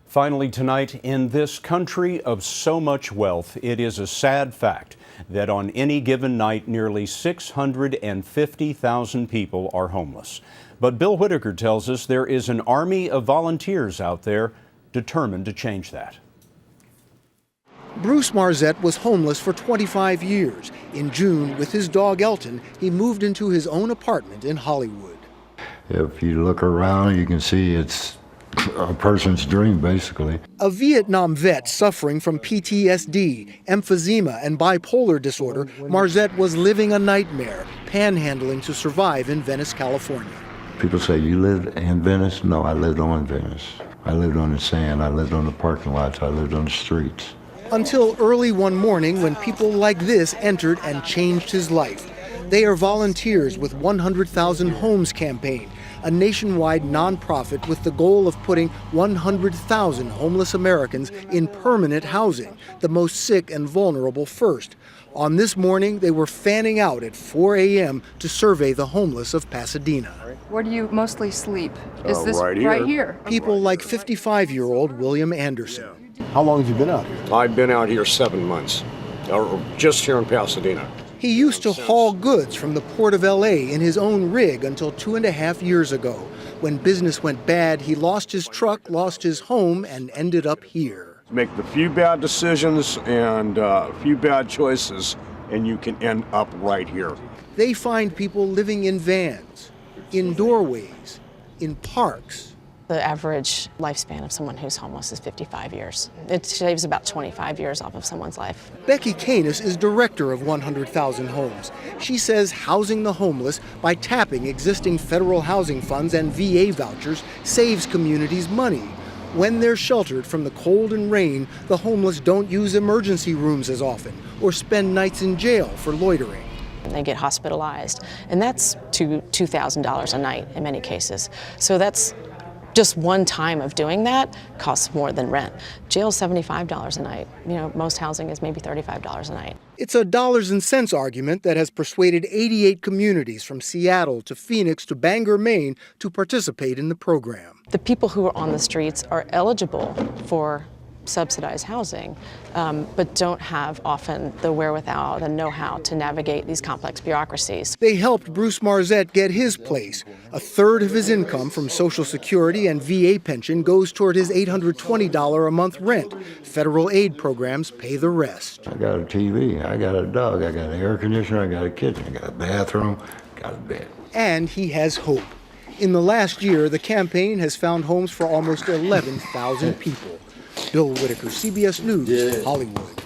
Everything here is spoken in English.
Finally tonight, in this country of so much wealth, it is a sad fact that on any given night, nearly 650,000 people are homeless. But Bill Whitaker tells us there is an army of volunteers out there determined to change that. Bruce Marzette was homeless for 25 years. In June, with his dog Elton, he moved into his own apartment in Hollywood. If you look around, you can see it's a person's dream, basically. A Vietnam vet suffering from PTSD, emphysema, and bipolar disorder, Marzette was living a nightmare, panhandling to survive in Venice, California. People say, "You lived in Venice?" No, I lived on Venice. I lived on the sand, I lived on the parking lots, I lived on the streets. Until early one morning when people like this entered and changed his life. They are volunteers with 100,000 Homes campaign, a nationwide nonprofit with the goal of putting 100,000 homeless Americans in permanent housing, the most sick and vulnerable first. On this morning, they were fanning out at 4 a.m. to survey the homeless of Pasadena. Where do you mostly sleep? Is this right here. right here? People like 55-year-old William Anderson. How long have you been out here? I've been out here 7 months, or just here in Pasadena. He used to haul goods from the port of L.A. in his own rig until 2.5 years ago. When business went bad, he lost his truck, lost his home, and ended up here. Make the few bad decisions and a few bad choices, and you can end up right here. They find people living in vans, in doorways, in parks. The average lifespan of someone who's homeless is 55 years. It shaves about 25 years off of someone's life. Becky Canis is director of 100,000 Homes. She says housing the homeless by tapping existing federal housing funds and VA vouchers saves communities money. When they're sheltered from the cold and rain, the homeless don't use emergency rooms as often or spend nights in jail for loitering. They get hospitalized, and that's $2,000 a night in many cases. So that's just one time of doing that costs more than rent. Jail's $75 a night. You know, most housing is maybe $35 a night. It's a dollars and cents argument that has persuaded 88 communities from Seattle to Phoenix to Bangor, Maine to participate in the program. The people who are on the streets are eligible for subsidized housing, but don't have often the wherewithal, the know-how to navigate these complex bureaucracies. They helped Bruce Marzette get his place. A third of his income from Social Security and VA pension goes toward his $820 a month rent. Federal aid programs pay the rest. I got a TV, I got a dog, I got an air conditioner, I got a kitchen, I got a bathroom, got a bed. And he has hope. In the last year, the campaign has found homes for almost 11,000 people. Bill Whitaker, CBS News, Hollywood.